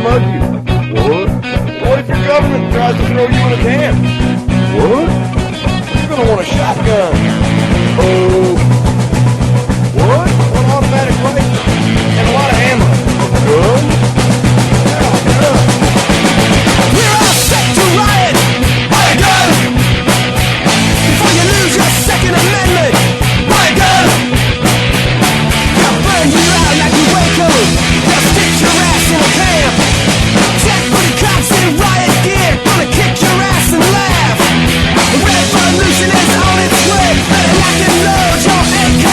love you. What? What if your government tries to throw you in a dam? What? You're gonna want a shotgun. Oh. What? An automatic rifle. And a lot of ammo. Guns? Yeah, guns. We're all set to riot. Buy a gun. Before you lose your Second Amendment. Buy a gun. They'll burn you out like you Waco. They'll stick your ass in a camp. Jackbooted cops in riot gear. Gonna kick your ass and laugh. The revolution is on its way. Better lock and load your AK.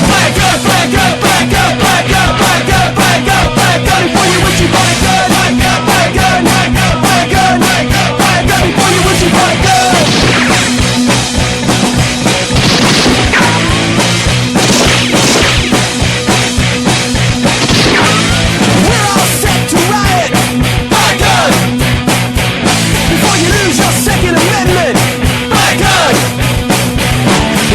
Buy a gun, buy a gun, buy a gun, buy a gun, buy a gun, buy a gun, buy a gun before you wish you bought a gun. Buy a gun, buy a gun, buy a gun, buy a gun, buy a gun, buy a gun before you wish you bought a gun. We're all set to riot. Buy a gun. Before you lose your Second Amendment. Buy a gun.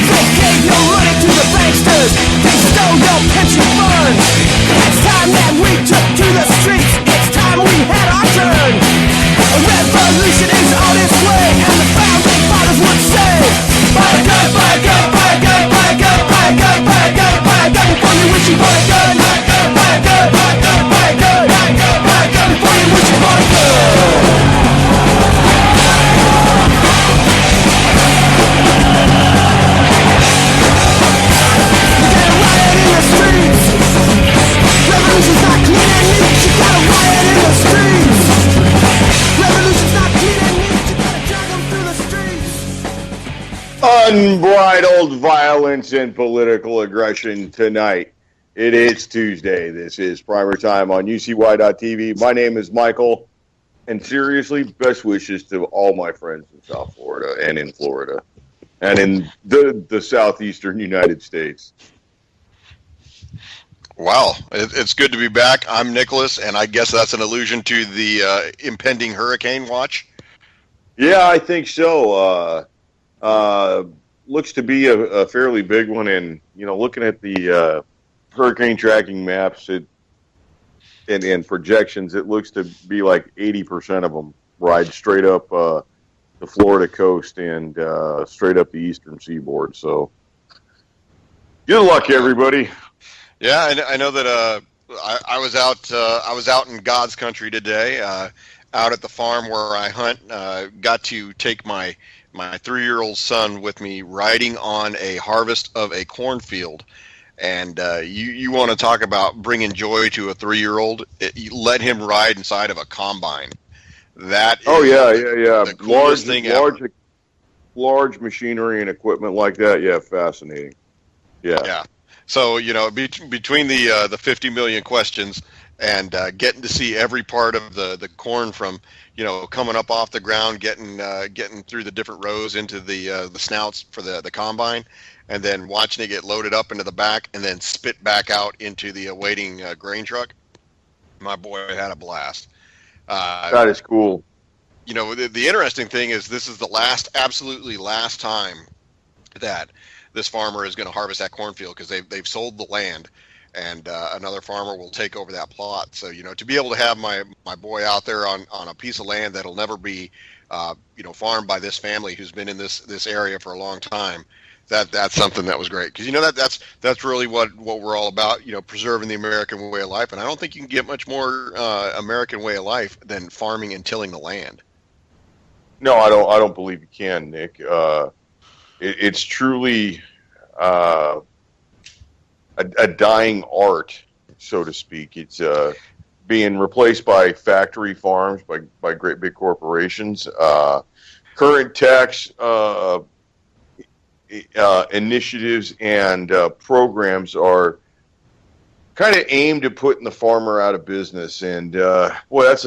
They gave your money to the banksters. They stole your pension funds. It's time that we took to the streets. It's time we had our turn. A revolution is on its way, and the founding fathers would say, buy a gun, buy a gun, buy a gun, buy a gun, buy a gun, buy a gun, buy a gun before you wish you bought a gun. Buy a gun, buy a gun, buy a gun, buy a gun, buy a gun, buy a gun before you wish you bought a gun. Revolution's not clean and neat, you gotta riot in the streets. Revolution's not clean and neat, you gotta drag them through the streets. Unbridled violence and political aggression tonight. It is Tuesday. This is PrimerTime on UCY.tv. My name is Michael, and seriously, best wishes to all my friends in South Florida and in Florida and in the southeastern United States. Wow, it's good to be back. I'm Nicholas, and I guess that's an allusion to the impending hurricane watch. Yeah, I think so. Looks to be a fairly big one, and looking at the hurricane tracking maps and projections, it looks to be like 80% of them ride straight up the Florida coast and straight up the eastern seaboard. So, good luck, everybody. Yeah, I know that I was out in God's country today, out at the farm where I hunt. Got to take my 3-year-old son with me riding on a harvest of a cornfield. And you want to talk about bringing joy to a 3-year-old? You let him ride inside of a combine. That is the coolest thing ever. Large machinery and equipment like that. Yeah, fascinating. Yeah. So, between the 50 million questions and getting to see every part of the corn from, coming up off the ground, getting through the different rows into the snouts for the combine, and then watching it get loaded up into the back and then spit back out into the awaiting grain truck, my boy had a blast. That is cool. The interesting thing is this is the absolutely last time that this farmer is going to harvest that cornfield, because they've sold the land, and another farmer will take over that plot. So, to be able to have my boy out there on a piece of land that'll never be, farmed by this family who's been in this area for a long time, that's something that was great. Because, that's really what we're all about, preserving the American way of life. And I don't think you can get much more American way of life than farming and tilling the land. No, I don't believe you can, Nick. It's truly a dying art, so to speak. It's being replaced by factory farms, by great big corporations. Current tax initiatives and programs are kind of aimed at putting the farmer out of business, and boy, that's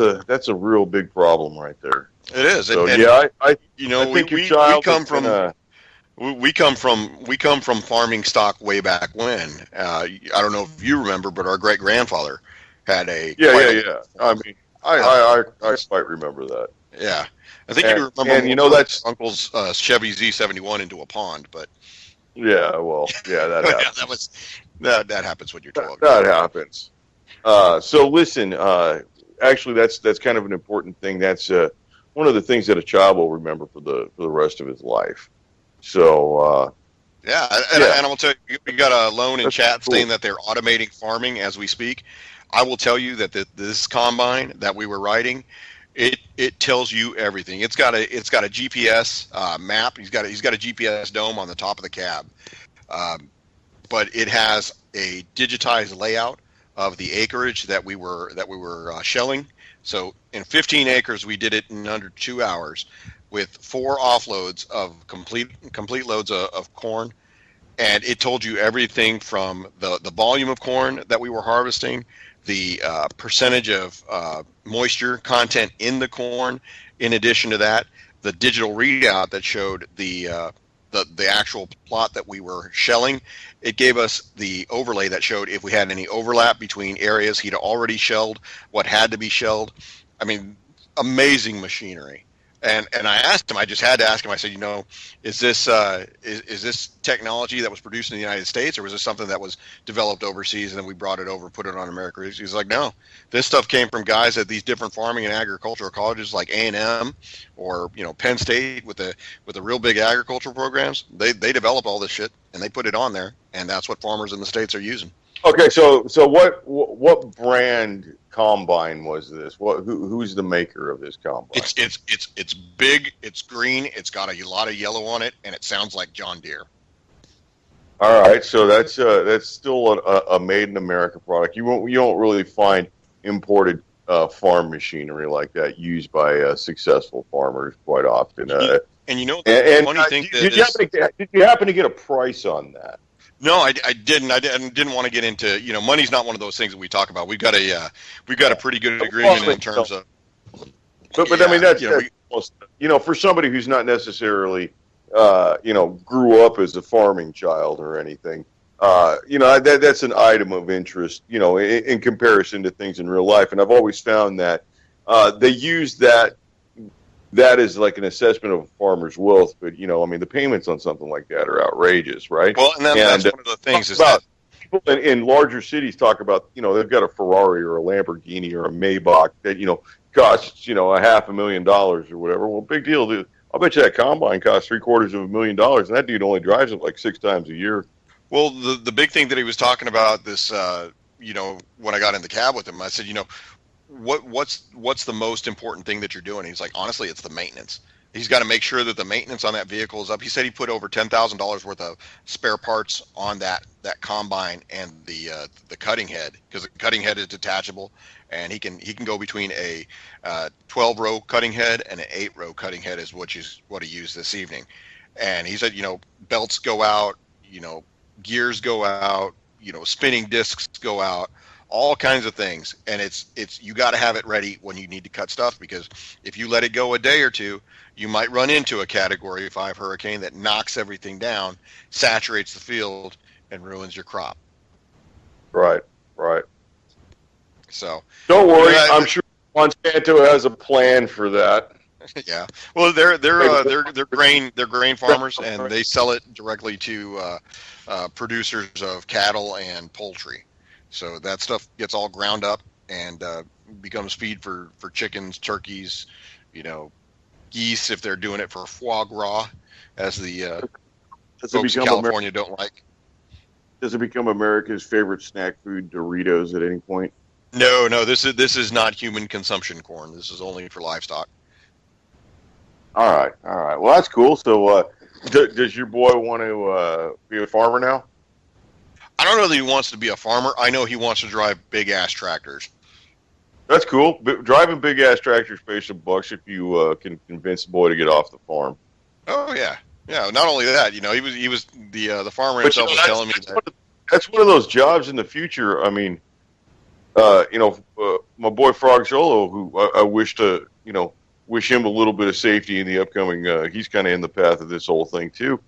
a real big problem right there. It is. So I think your child We come from farming stock way back when. I don't know if you remember, but our great grandfather had a I mean, I quite remember that. Yeah, I think you remember. And that's Uncle's Chevy Z71 into a pond, but that happens. that happens when you're 12. That happens. So listen, actually, that's kind of an important thing. That's one of the things that a child will remember for the rest of his life. So Yeah, yeah, and I will tell you, we got a loan in that's chat cool. saying that they're automating farming as we speak. I will tell you that this combine that we were riding, it tells you everything. It's got a GPS map. He's got a GPS dome on the top of the cab, um, but it has a digitized layout of the acreage that we were shelling. So in 15 acres, we did it in under 2 hours, with 4 offloads of complete loads of corn, and it told you everything from the volume of corn that we were harvesting, the percentage of moisture content in the corn. In addition to that, the digital readout that showed the actual plot that we were shelling. It gave us the overlay that showed if we had any overlap between areas he'd already shelled, what had to be shelled. I mean, amazing machinery. And I asked him. I just had to ask him. I said, is this technology that was produced in the United States, or was this something that was developed overseas and then we brought it over, put it on America? He's like, no, this stuff came from guys at these different farming and agricultural colleges like A&M or Penn State with the real big agricultural programs. They develop all this shit and they put it on there, and that's what farmers in the States are using. Okay, so what brand combine was this? Who's the maker of this combine? It's big, it's green, it's got a lot of yellow on it, and it sounds like John Deere. All right, so that's still a made in America product. You don't really find imported farm machinery like that used by successful farmers quite often. And the funny thing did you happen to get a price on that? No, I didn't. I didn't want to get into, money's not one of those things that we talk about. We've got a pretty good agreement in terms of. But I mean that's for somebody who's not necessarily grew up as a farming child or anything. That's an item of interest, in comparison to things in real life. And I've always found that they use that is like an assessment of a farmer's wealth, but the payments on something like that are outrageous, right? Well, and that's one of the things is that people in larger cities talk about, they've got a Ferrari or a Lamborghini or a Maybach that costs $500,000 or whatever. Well, big deal, dude. I'll bet you that combine costs $750,000, and that dude only drives it like 6 times a year. Well, the big thing that he was talking about this, when I got in the cab with him, I said, what's the most important thing that you're doing? He's like, honestly, it's the maintenance. He's got to make sure that the maintenance on that vehicle is up. He said he put over $10,000 worth of spare parts on that combine and the cutting head, because the cutting head is detachable, and he can go between a 12-row cutting head and an 8-row cutting head is what he used this evening. And he said, belts go out, gears go out, spinning discs go out, all kinds of things. And it's you got to have it ready when you need to cut stuff, because if you let it go a day or two, you might run into a Category 5 hurricane that knocks everything down, saturates the field, and ruins your crop. Right. So don't worry, I'm sure Monsanto has a plan for that. Yeah. Well, they're grain farmers, and they sell it directly to producers of cattle and poultry. So that stuff gets all ground up and becomes feed for chickens, turkeys, geese, if they're doing it for foie gras, as the folks in California don't like. Does it become America's favorite snack food, Doritos, at any point? No. This is not human consumption corn. This is only for livestock. All right. Well, that's cool. So, does your boy want to be a farmer now? I don't know that he wants to be a farmer. I know he wants to drive big-ass tractors. That's cool. Driving big-ass tractors pays some bucks if you can convince the boy to get off the farm. Oh, yeah. Yeah, not only that, he was the farmer himself was telling me that. That's one of those jobs in the future. I mean, my boy Frog Solo, who I wish him a little bit of safety in the upcoming, he's kind of in the path of this whole thing too.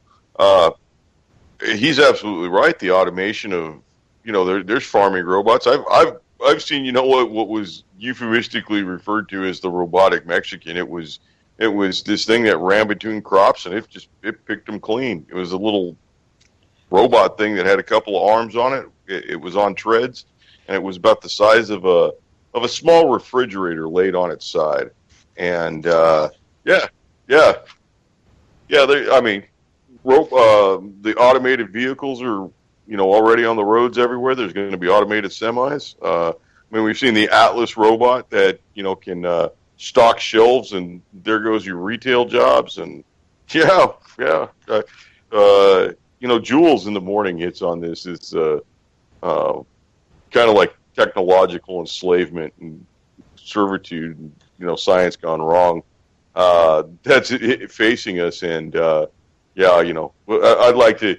He's absolutely right. The automation of, there's farming robots. I've seen, what was euphemistically referred to as the robotic Mexican. It was this thing that ran between crops, and it picked them clean. It was a little robot thing that had a couple of arms on it. It was on treads, and it was about the size of a of a small refrigerator laid on its side, and Wow. yeah, yeah, yeah. I mean, the automated vehicles are already on the roads everywhere. There's going to be automated semis. I mean, we've seen the Atlas robot that can stock shelves, and there goes your retail jobs. And yeah, yeah. Jules in the morning hits on this. It's kind of like technological enslavement and servitude. And, science gone wrong. That's facing us, and yeah, I'd like to.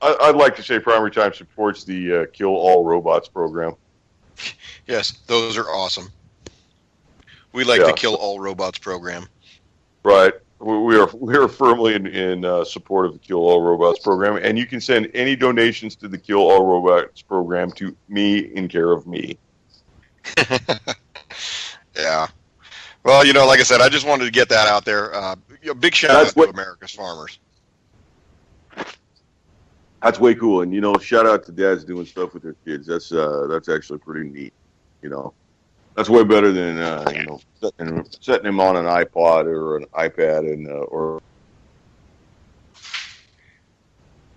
I'd like to say PrimerTime supports the Kill All Robots program. Yes, those are awesome. We like the Kill All Robots program. Right. We are firmly in support of the Kill All Robots program, and you can send any donations to the Kill All Robots program to me in care of me. Yeah. Well, like I said, I just wanted to get that out there. Big shout out to America's farmers. That's way cool, and shout out to dads doing stuff with their kids. That's actually pretty neat. That's way better than setting him on an iPod or an iPad or.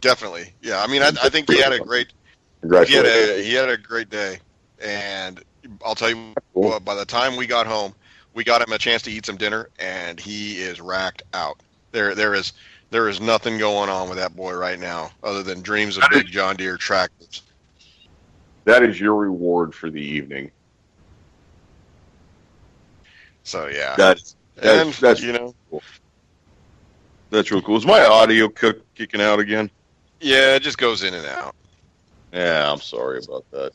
Definitely, yeah. I mean, I think he had a great day, and I'll tell you what. By the time we got home, we got him a chance to eat some dinner, and he is racked out. There is nothing going on with that boy right now other than dreams of big John Deere tractors. That is your reward for the evening. So yeah, that's cool. That's real cool. Is my audio kicking out again? Yeah, it just goes in and out. Yeah, I'm sorry about that.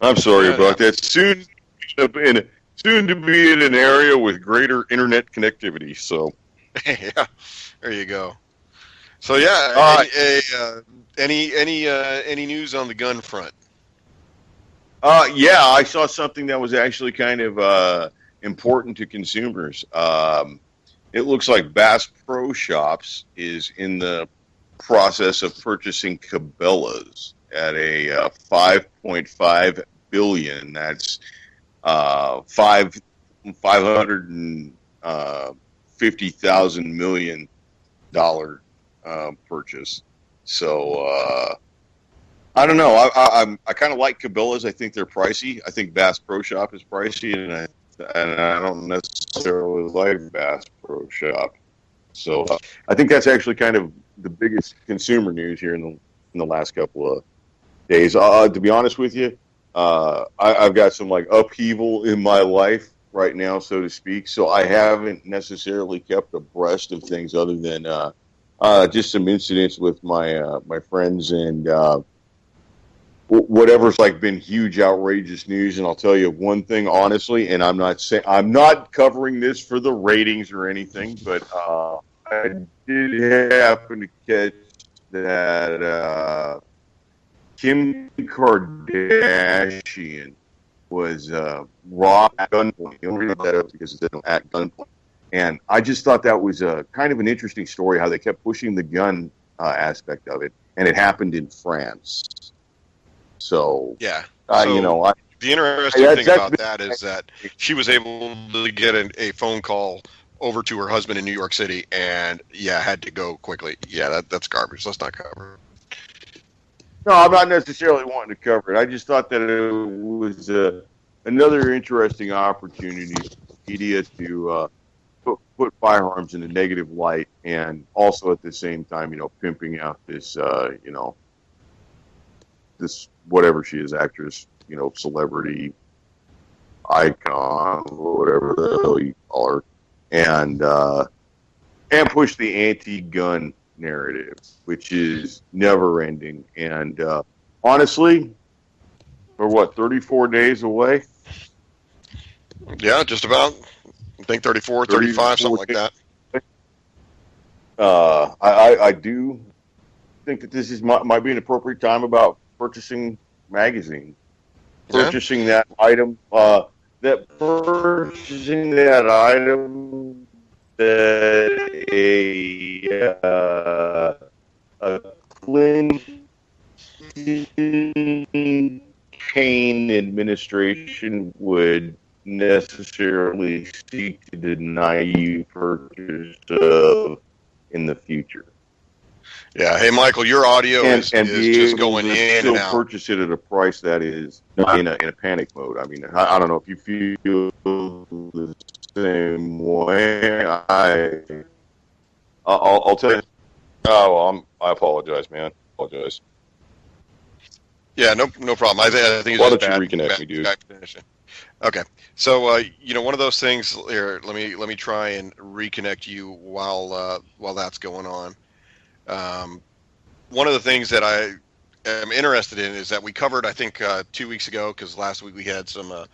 I'm sorry about that. Soon to be in an area with greater internet connectivity. So yeah, there you go. So yeah, any news on the gun front? Yeah, I saw something that was actually kind of important to consumers. It looks like Bass Pro Shops is in the process of purchasing Cabela's at a $5.5 billion. That's $550,000 million purchase. So I don't know. I kind of like Cabela's. I think they're pricey. I think Bass Pro Shop is pricey, and I don't necessarily like Bass Pro Shop. So I think that's actually kind of the biggest consumer news here in the last couple of days. To be honest with you, I've got some like upheaval in my life right now, so to speak. So I haven't necessarily kept abreast of things other than just some incidents with my friends and whatever's like been huge, outrageous news. And I'll tell you one thing honestly, and I'm not covering this for the ratings or anything, but I did happen to catch that Kim Kardashian was robbed at gunpoint. The only reason that is because it's at gunpoint. And I just thought that was kind of an interesting story, how they kept pushing the gun aspect of it. And it happened in France. So, yeah. The interesting thing about that is that she was able to get a phone call over to her husband in New York City and, had to go quickly. Yeah, that's garbage. Let's not cover it. No, I'm not necessarily wanting to cover it. I just thought that it was another interesting opportunity for media to put firearms in a negative light, and also at the same time, pimping out this, this whatever she is, actress, celebrity icon, or whatever the hell you call her, and push the anti-gun narrative, which is never ending. And honestly, we're 34 days away? Yeah, just about. I think 34, 35, something like that. I do think that this might be an appropriate time about purchasing magazine. Purchasing that item, purchasing that item that a Clinton campaign administration would necessarily seek to deny you purchase of in the future. Yeah. Hey, Michael, your audio is be just able going to in still and out. purchase it at a price that is not in a panic mode. I mean, I don't know if you feel the same way. I'll tell you. Oh, well, I apologize, man. I apologize. Yeah, no problem. I think it's Why just don't you bad. reconnect me, dude? Bad connection. Okay, so one of those things. Here, let me try and reconnect you while that's going on. One of the things that I am interested in is that we covered, I think, 2 weeks ago, because last week we had some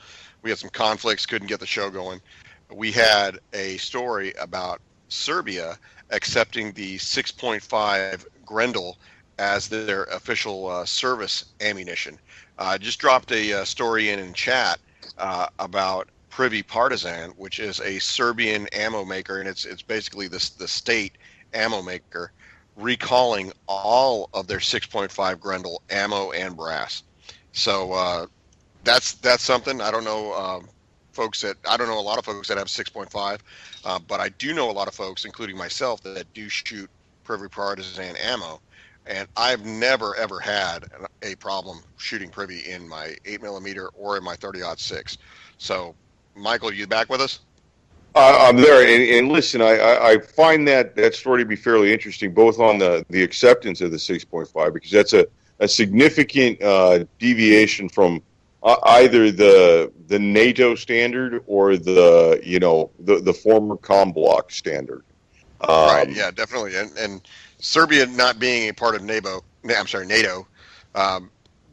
conflicts, couldn't get the show going. We had a story about Serbia accepting the 6.5 Grendel as their official service ammunition. I just dropped a story in chat about Privy Partizan, which is a Serbian ammo maker, and it's basically the state ammo maker, recalling all of their 6.5 Grendel ammo and brass. So that's something. I don't know a lot of folks that have 6.5, but I do know a lot of folks, including myself, that do shoot Privy Partizan ammo, and I've never ever had a problem shooting Privy in my 8mm or in my 30-06. So, Michael, you back with us? I'm there, and listen, I find that story to be fairly interesting, both on the acceptance of the 6.5, because that's a significant deviation from either the NATO standard or the former COM-block standard. Right. Yeah, definitely. And Serbia not being a part of NATO,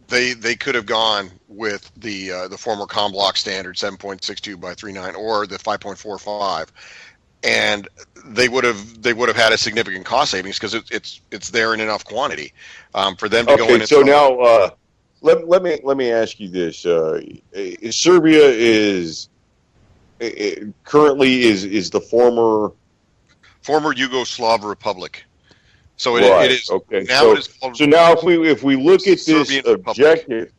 they could have gone with the former COM-block standard 7.62 by 39 or the 5.45, and they would have had a significant cost savings because it's there in enough quantity for them to go in. Okay, so now let me ask you this: Serbia is currently is the former Yugoslav Republic. So right. it is Okay. now. It is called, so now if we look at this Serbian objective,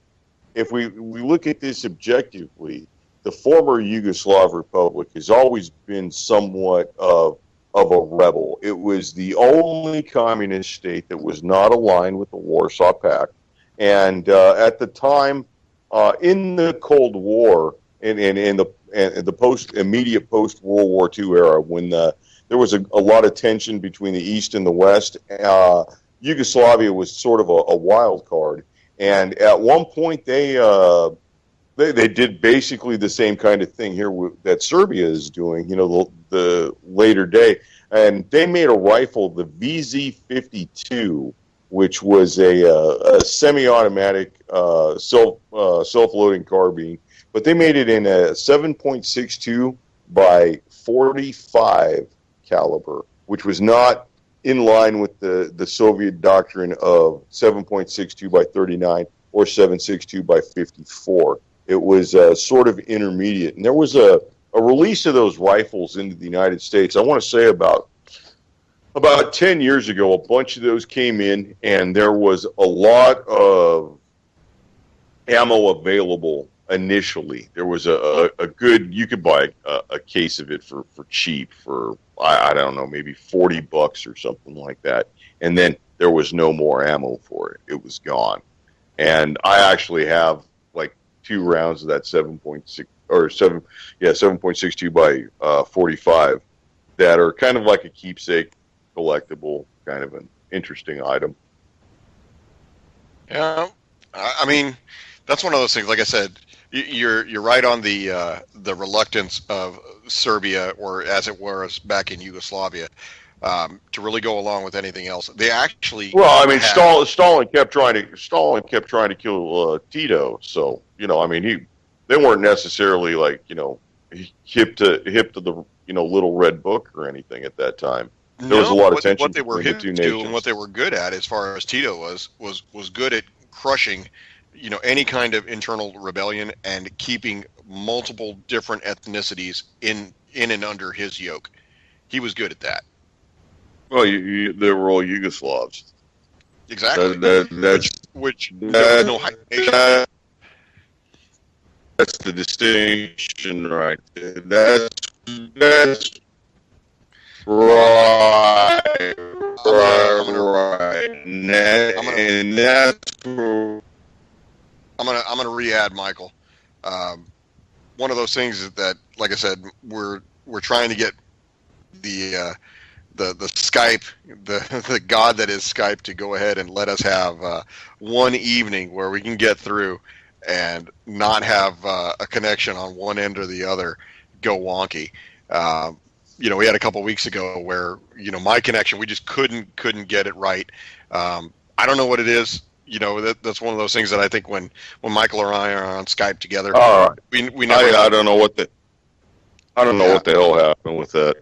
if we look at this objectively, the former Yugoslav Republic has always been somewhat of a rebel. It was the only communist state that was not aligned with the Warsaw Pact, and at the time, in the Cold War and the immediate post World War II era, when there was a lot of tension between the East and the West. Yugoslavia was sort of a wild card, and at one point they did basically the same kind of thing here that Serbia is doing. The later day, and they made a rifle, the VZ-52, which was a semi-automatic self-loading carbine, but they made it in a 7.62 by 45 caliber, which was not in line with the Soviet doctrine of 7.62 by 39 or 7.62 by 54. It was sort of intermediate. And there was a release of those rifles into the United States, I want to say about 10 years ago. A bunch of those came in, and there was a lot of ammo available initially. There was a good, you could buy a case of it for cheap, for I don't know, maybe $40 or something like that. And then there was no more ammo for it. It was gone. And I actually have like 2 rounds of that 7.62 by 45 that are kind of like a keepsake, collectible, kind of an interesting item. Yeah, I mean, that's one of those things. Like I said, you're right on the reluctance of Serbia, or as it was back in Yugoslavia, to really go along with anything else. They actually Stalin kept trying to kill Tito. So I mean, they weren't necessarily like hip to the Little Red Book or anything at that time. There was a lot of tension what they were between the two nations. and what they were good at, as far as Tito was good at crushing any kind of internal rebellion and keeping multiple different ethnicities in and under his yoke. He was good at that. Well, they were all Yugoslavs. Exactly. There was no high nation. That's the distinction right there. That's right, right. I'm gonna And that's where I'm gonna re-add Michael. Um, One of those things is that, like I said, we're trying to get the Skype, the god that is Skype, to go ahead and let us have one evening where we can get through and not have a connection on one end or the other go wonky. We had a couple weeks ago where my connection, we just couldn't get it right. I don't know what it is. That's one of those things that I think when Michael or I are on Skype together, all right. we never. I don't know what the what the hell happened with that.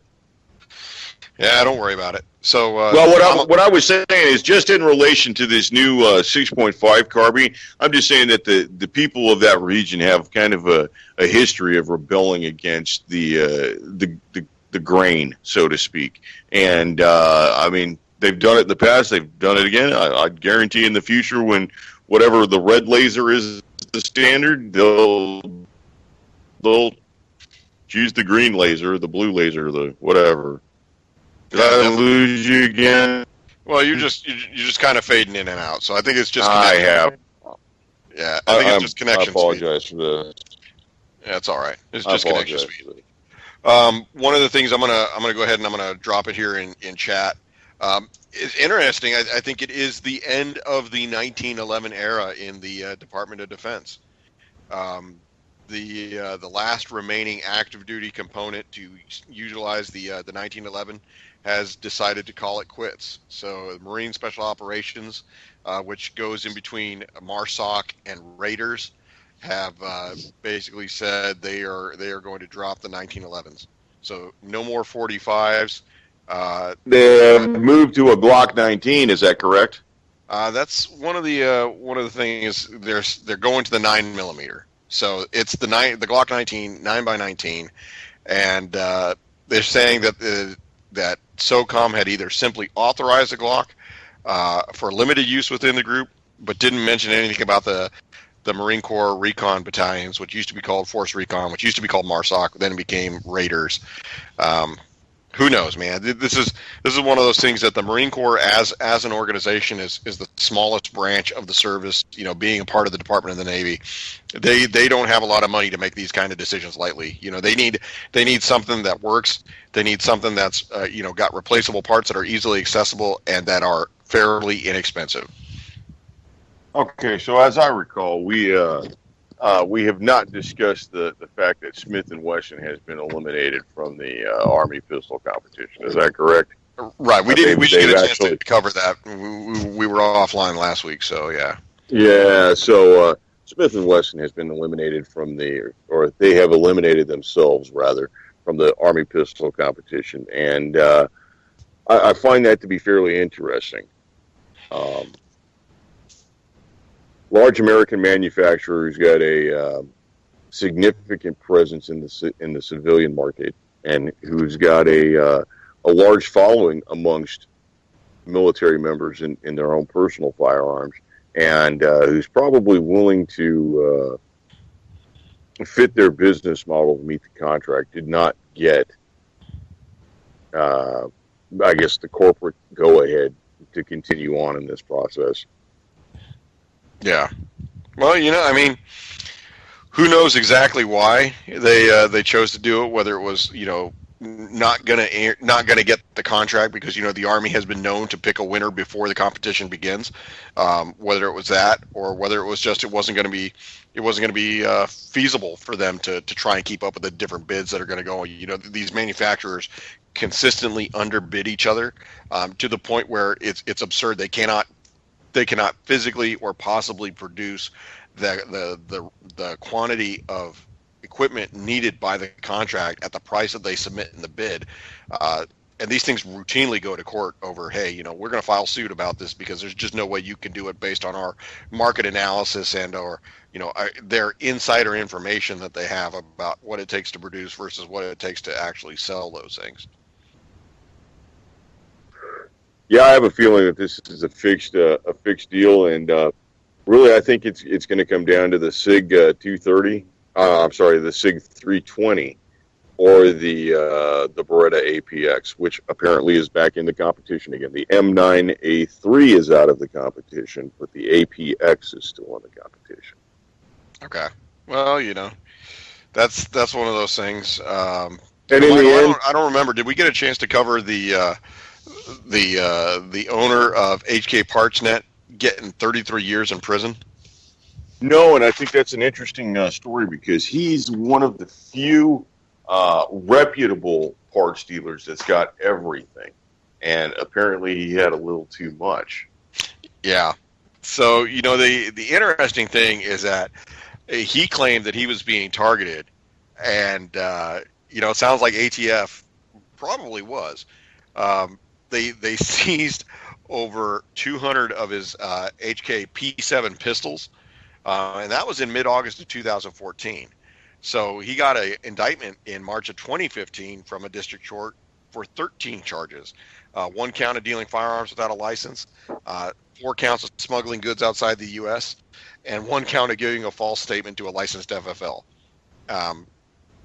Yeah, don't worry about it. So, well, what I was saying is just in relation to this new 6.5 carbine. I'm just saying that the people of that region have kind of a history of rebelling against the grain, so to speak. And I mean, they've done it in the past. They've done it again. I guarantee in the future, when whatever the red laser is the standard, they'll choose the green laser, the blue laser, the whatever. Did I lose you again? Well, you're just kind of fading in and out. So I think it's just. I have. Yeah, I think it's just connection. I apologize for the. Yeah, it's all right. It's just connection speed. One of the things I'm gonna go ahead and I'm gonna drop it here in chat. It's interesting. I think it is the end of the 1911 era in the Department of Defense. The last remaining active duty component to utilize the 1911 has decided to call it quits. So Marine Special Operations, which goes in between MARSOC and Raiders, have basically said they are going to drop the 1911s. So no more 45s. They moved to a Glock 19. Is that correct? That's one of the things. They're going to the 9mm. So it's the Glock 19 9x19, and they're saying that SOCOM had either simply authorized the Glock for limited use within the group, but didn't mention anything about the Marine Corps Recon battalions, which used to be called Force Recon, which used to be called MARSOC, then it became Raiders. Who knows, man? This is one of those things that the Marine Corps, as an organization, is the smallest branch of the service. Being a part of the Department of the Navy, they don't have a lot of money to make these kind of decisions lightly. They need something that works. They need something that's got replaceable parts that are easily accessible and that are fairly inexpensive. Okay, so as I recall, we have not discussed the fact that Smith & Wesson has been eliminated from the Army pistol competition. Is that correct? Right. We didn't get a chance to cover that. We were offline last week, so yeah. Yeah. So Smith & Wesson has been eliminated from or they have eliminated themselves rather from the Army pistol competition, and I find that to be fairly interesting. Large American manufacturer who's got a significant presence in the civilian market, and who's got a large following amongst military members in their own personal firearms, and who's probably willing to fit their business model to meet the contract, did not get, I guess, the corporate go-ahead to continue on in this process. Yeah. Well, I mean, who knows exactly why they chose to do it? Whether it was not gonna get the contract because the Army has been known to pick a winner before the competition begins. Whether it was that, or whether it was just it wasn't going to be feasible for them to try and keep up with the different bids that are going to go. These manufacturers consistently underbid each other to the point where it's absurd. They cannot physically or possibly produce the quantity of equipment needed by the contract at the price that they submit in the bid. And these things routinely go to court over, hey, we're going to file suit about this because there's just no way you can do it based on our market analysis and or their insider information that they have about what it takes to produce versus what it takes to actually sell those things. Yeah, I have a feeling that this is a fixed deal, and really, I think it's going to come down to the SIG 230 I'm sorry, the Sig 320 or the Beretta APX, which apparently is back in the competition again. The M9A3 is out of the competition, but the APX is still in the competition. Okay. Well, that's one of those things. And in Michael, the end, I don't remember. Did we get a chance to cover the owner of HK PartsNet getting 33 years in prison? no, and I think that's an interesting story because he's one of the few reputable parts dealers that's got everything, and apparently he had a little too much. Yeah. So the interesting thing is that he claimed that he was being targeted, and it sounds like ATF probably was. They seized over 200 of his HK P7 pistols, and that was in mid-August of 2014. So he got an indictment in March of 2015 from a district court for 13 charges. One count of dealing firearms without a license, 4 counts of smuggling goods outside the U.S., and 1 count of giving a false statement to a licensed FFL.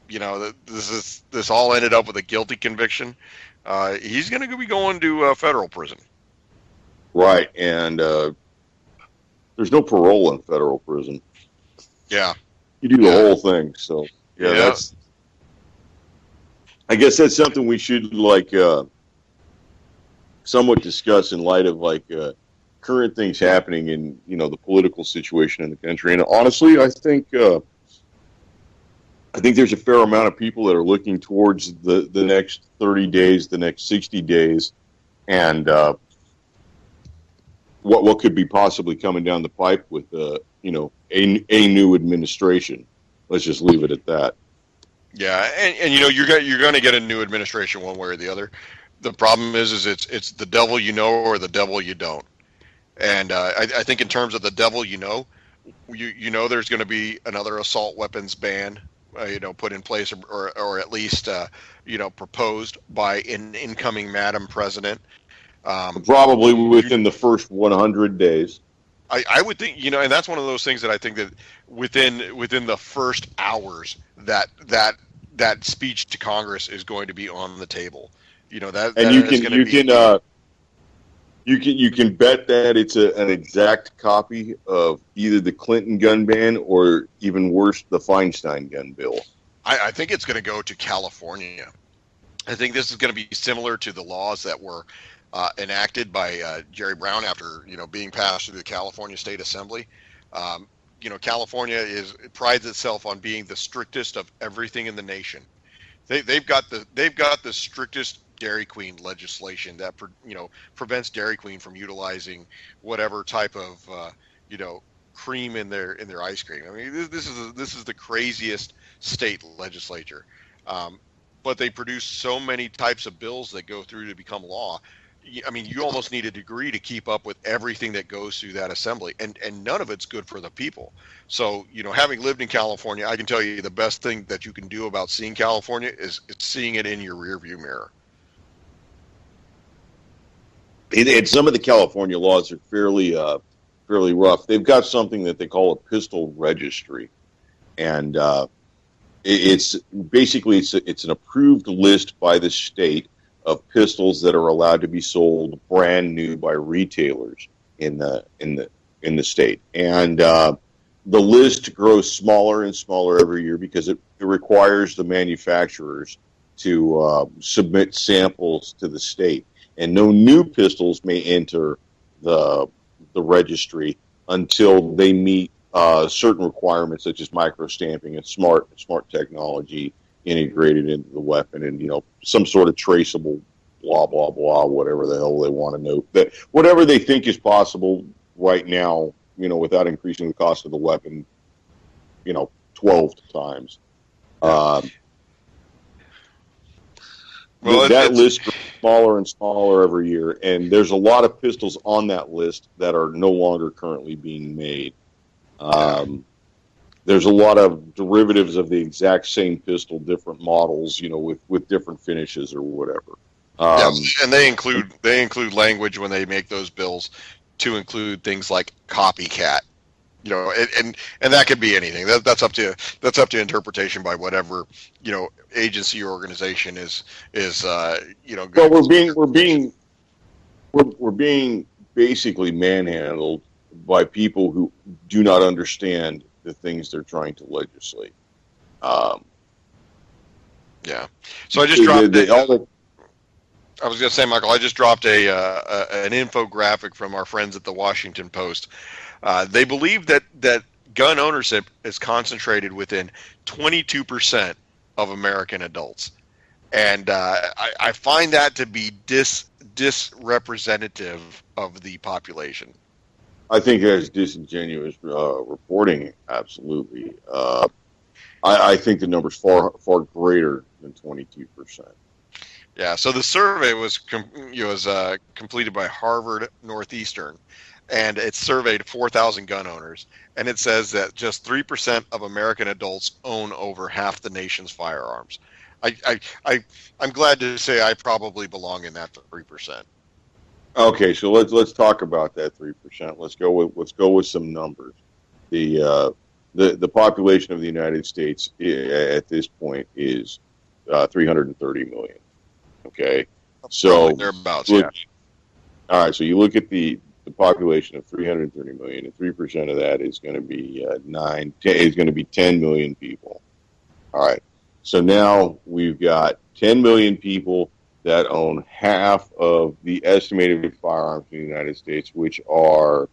This all ended up with a guilty conviction. He's going to be going to federal prison. Right, and there's no parole in federal prison. Yeah. You do the whole thing. So yeah, I guess that's something we should somewhat discuss in light of current things happening in the political situation in the country. And honestly, I think there's a fair amount of people that are looking towards the next 30 days, the next 60 days, and what could be possibly coming down the pipe with a new administration. Let's just leave it at that. Yeah, and you're going to get a new administration one way or the other. The problem is it's the devil you know or the devil you don't. And I think in terms of the devil you know there's going to be another assault weapons ban put in place or at least proposed by an incoming Madam President. Probably within the first 100 days. I would think, and that's one of those things that I think that within the first hours that speech to Congress is going to be on the table. You can bet that it's an exact copy of either the Clinton gun ban or even worse, the Feinstein gun bill. I think it's going to go to California. I think this is going to be similar to the laws that were enacted by Jerry Brown after being passed through the California State Assembly. California prides itself on being the strictest of everything in the nation. They've got the strictest Dairy Queen legislation that prevents Dairy Queen from utilizing whatever type of cream in their ice cream. I mean, this is the craziest state legislature, but they produce so many types of bills that go through to become law. I mean, you almost need a degree to keep up with everything that goes through that assembly, and none of it's good for the people. So, having lived in California, I can tell you the best thing that you can do about seeing California is seeing it in your rearview mirror. And some of the California laws are fairly rough. They've got something that they call a pistol registry, and it's basically it's an approved list by the state of pistols that are allowed to be sold brand new by retailers in the state, and the list grows smaller and smaller every year because it requires the manufacturers to submit samples to the state, and no new pistols may enter the registry until they meet certain requirements such as microstamping and smart technology integrated into the weapon, and some sort of traceable blah blah blah, whatever the hell they want to know, that whatever they think is possible right now, without increasing the cost of the weapon 12 times. That list is smaller and smaller every year, and there's a lot of pistols on that list that are no longer currently being made. There's a lot of derivatives of the exact same pistol, different models, with different finishes or whatever. And they include language when they make those bills to include things like copycat, and that could be anything. That's up to interpretation by whatever agency or organization is But we're being basically manhandled by people who do not understand the things they're trying to legislate. Yeah. So I just dropped. I was going to say, Michael, I just dropped an infographic from our friends at the Washington Post. They believe that gun ownership is concentrated within 22% of American adults, and I find that to be disrepresentative of the population. I think that's disingenuous reporting. Absolutely. I think the number's far greater than 22%. Yeah. So the survey was completed by Harvard Northeastern, and it surveyed 4,000 gun owners, and it says that just 3% of American adults own over half the nation's firearms. I'm glad to say I probably belong in that 3%. Okay, so let's talk about that 3%. Let's go with some numbers. The population of the United States at this point is 330 million. Okay, so thereabouts. Yeah. All right, so you look at the population of 330 million, and 3% of that is going to be 10 million people. All right, so now we've got 10 million people that own half of the estimated firearms in the United States, which are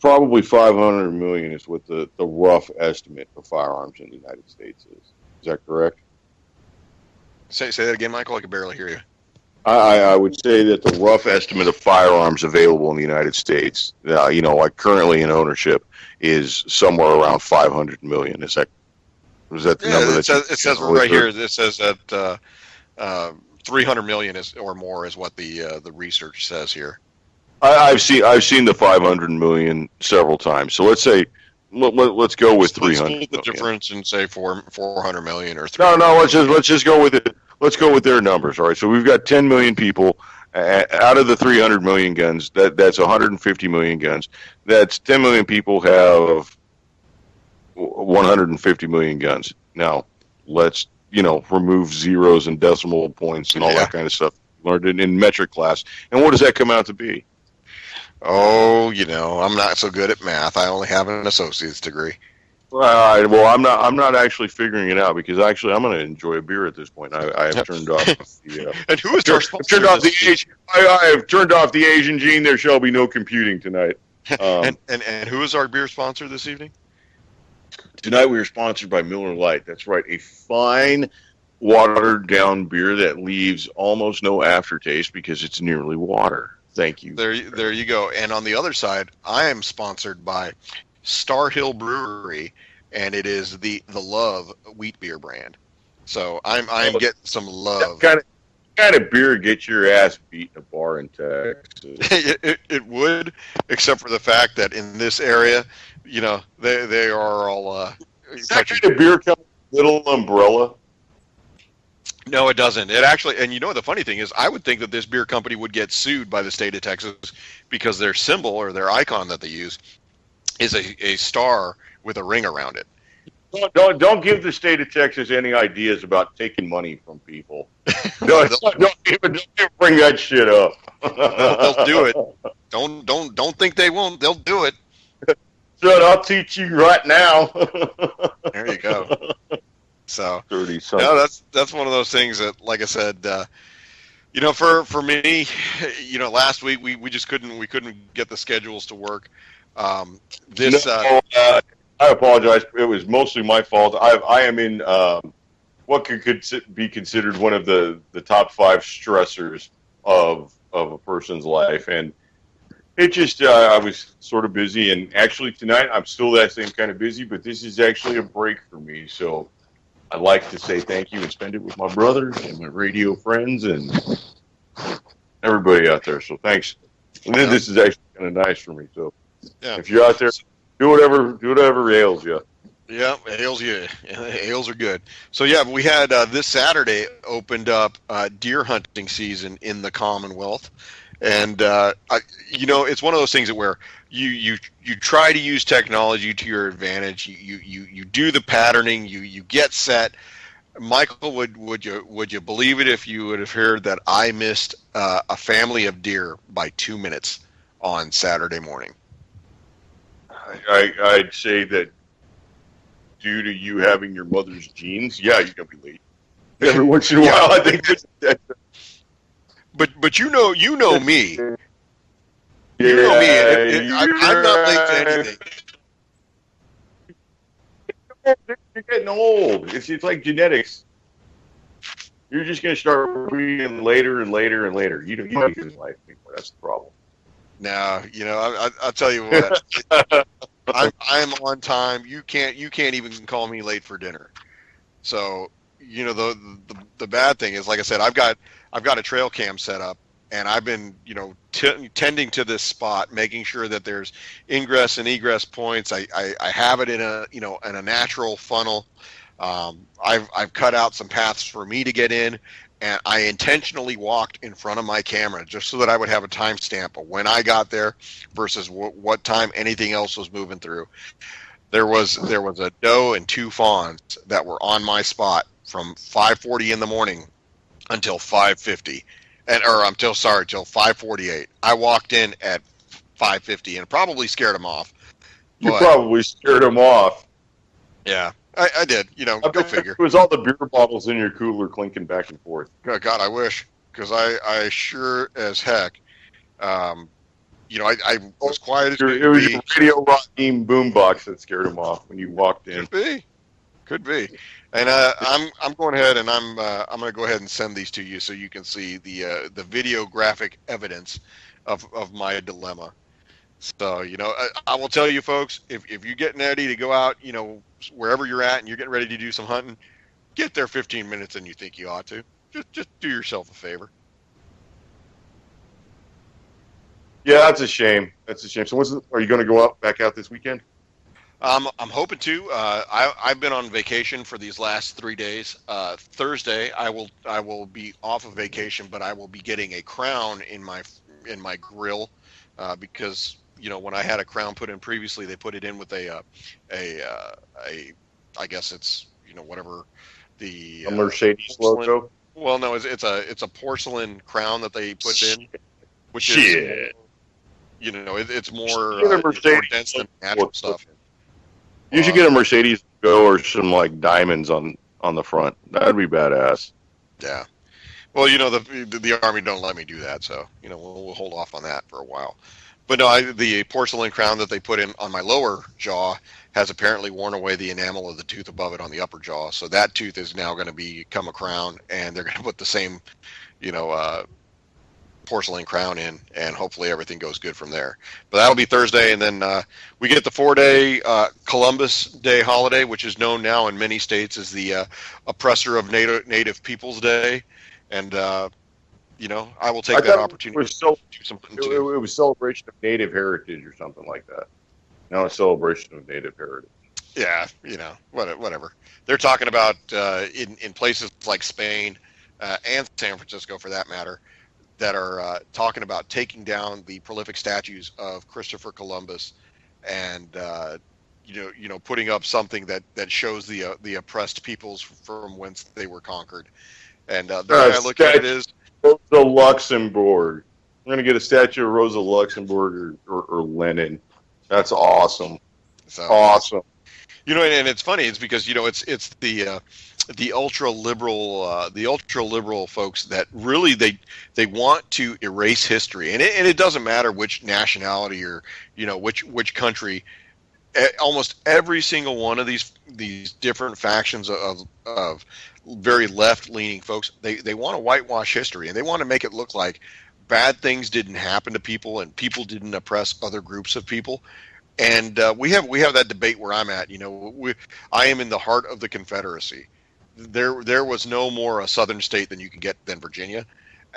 probably 500 million is what the rough estimate of firearms in the United States is. Is that correct? Say that again, Michael. I can barely hear you. I would say that the rough estimate of firearms available in the United States, like currently in ownership, is somewhere around 500 million. Is that the number? It says right here. It says that 300 million or more is what the research says here. I've seen the 500 million several times. So let's say let's go with 300. Split the difference and say 400 million or 300. No. Let's just go with it. Let's go with their numbers. All right. So we've got 10 million people out of the 300 million guns. That's 150 million guns. That's 10 million people have 150 million guns. Now let's remove zeros and decimal points and all that kind of stuff. Learned in metric class. And what does that come out to be? Oh, I'm not so good at math. I only have an associate's degree. Well, I'm not actually figuring it out because actually I'm going to enjoy a beer at this point. I have turned off the. And who is our sponsor? I have turned off the Asian gene. There shall be no computing tonight. And who is our beer sponsor this evening? Tonight we are sponsored by Miller Lite. That's right, a fine watered down beer that leaves almost no aftertaste because it's nearly water. Thank you. There you go. And on the other side, I am sponsored by Star Hill Brewery, and it is the Love wheat beer brand. So I'm getting some love. That kind of beer gets your ass beat in a bar in Texas. it would, except for the fact that in this area, they are all. That kind of beer comes with a little umbrella. No, it doesn't. It actually, and the funny thing is, I would think that this beer company would get sued by the state of Texas because their symbol or their icon that they use is a star with a ring around it. Don't give the state of Texas any ideas about taking money from people. Don't even bring that shit up. They'll do it. Don't think they won't. They'll do it. Son, I'll teach you right now. There you go. So, no, that's one of those things that, like I said, for me, last week we just couldn't get the schedules to work. I apologize. It was mostly my fault. I am in what could be considered one of the top 5 stressors of a person's life, and it just I was sort of busy. And actually tonight I'm still that same kind of busy, but this is actually a break for me. So I'd like to say thank you and spend it with my brothers and my radio friends and everybody out there. So thanks. And then this is actually kind of nice for me. So if you're out there, do whatever ails you. Yeah, ales you. Ales are good. So we had this Saturday opened up deer hunting season in the Commonwealth, And it's one of those things that where you try to use technology to your advantage. You do the patterning. You get set. Michael, would you believe it if you would have heard that I missed a family of deer by 2 minutes on Saturday morning? I'd say that due to you having your mother's genes, yeah, you're gonna be late. Every once in a while, I think that. But you know me. You know me. I'm not late to anything. You're getting old. It's like genetics. You're just going to start being later and later and later. You don't get this life anymore. That's the problem. Now, I'll tell you what. I'm on time. You can't even call me late for dinner. So, the bad thing is, like I said, I've got a trail cam set up, and I've been, tending to this spot, making sure that there's ingress and egress points. I have it in a natural funnel. I've cut out some paths for me to get in, and I intentionally walked in front of my camera just so that I would have a timestamp of when I got there versus what time anything else was moving through. There was a doe and 2 fawns that were on my spot from 5:40 in the morning until 5:50, till 5:48. I walked in at 5:50 and probably scared them off. You probably scared them off. Yeah, I did. Go figure. It was all the beer bottles in your cooler clinking back and forth. God, I wish, because I sure as heck, I was quiet as could be. It was your Radio Rock boombox that scared them off when you walked in. Could be. And I'm going ahead and I'm going to go ahead and send these to you so you can see the video graphic evidence of my dilemma. So I will tell you folks, if you're getting ready to go out, wherever you're at and you're getting ready to do some hunting, get there 15 minutes than you think you ought to. Just do yourself a favor. Yeah, that's a shame. So are you going to go back out this weekend? I'm hoping to. I've been on vacation for these last 3 days. Thursday, I will be off of vacation, but I will be getting a crown in my grill because when I had a crown put in previously, they put it in with a I guess it's whatever the a Mercedes logo. Well, no, it's a porcelain crown that they put in, which is it's more dense than natural stuff. You should get a Mercedes logo or some like diamonds on the front. That'd be badass. Yeah. Well, the Army don't let me do that, so we'll hold off on that for a while. But no, the porcelain crown that they put in on my lower jaw has apparently worn away the enamel of the tooth above it on the upper jaw. So that tooth is now going to become a crown, and they're going to put the same, porcelain crown in, and hopefully everything goes good from there. But that'll be Thursday, and then we get the 4-day Columbus Day holiday, which is known now in many states as the Oppressor of Native Peoples Day, and I will take that opportunity to do something too. It was celebration of Native heritage or something like that. Now it's celebration of Native heritage. Yeah, whatever. They're talking about in places like Spain and San Francisco, for that matter, that are talking about taking down the prolific statues of Christopher Columbus, and putting up something that shows the oppressed peoples from whence they were conquered. And the way I look at it is Rosa Luxemburg. We're gonna get a statue of Rosa Luxemburg or Lenin. That's awesome. So, awesome. And it's funny. It's because it's the ultra liberal folks that really they want to erase history, and it doesn't matter which nationality or which country. Almost every single one of these different factions of very left-leaning folks, they want to whitewash history, and they want to make it look like bad things didn't happen to people and people didn't oppress other groups of people. And we have that debate where I'm at. I am in the heart of the Confederacy. There was no more a southern state than you can get than Virginia,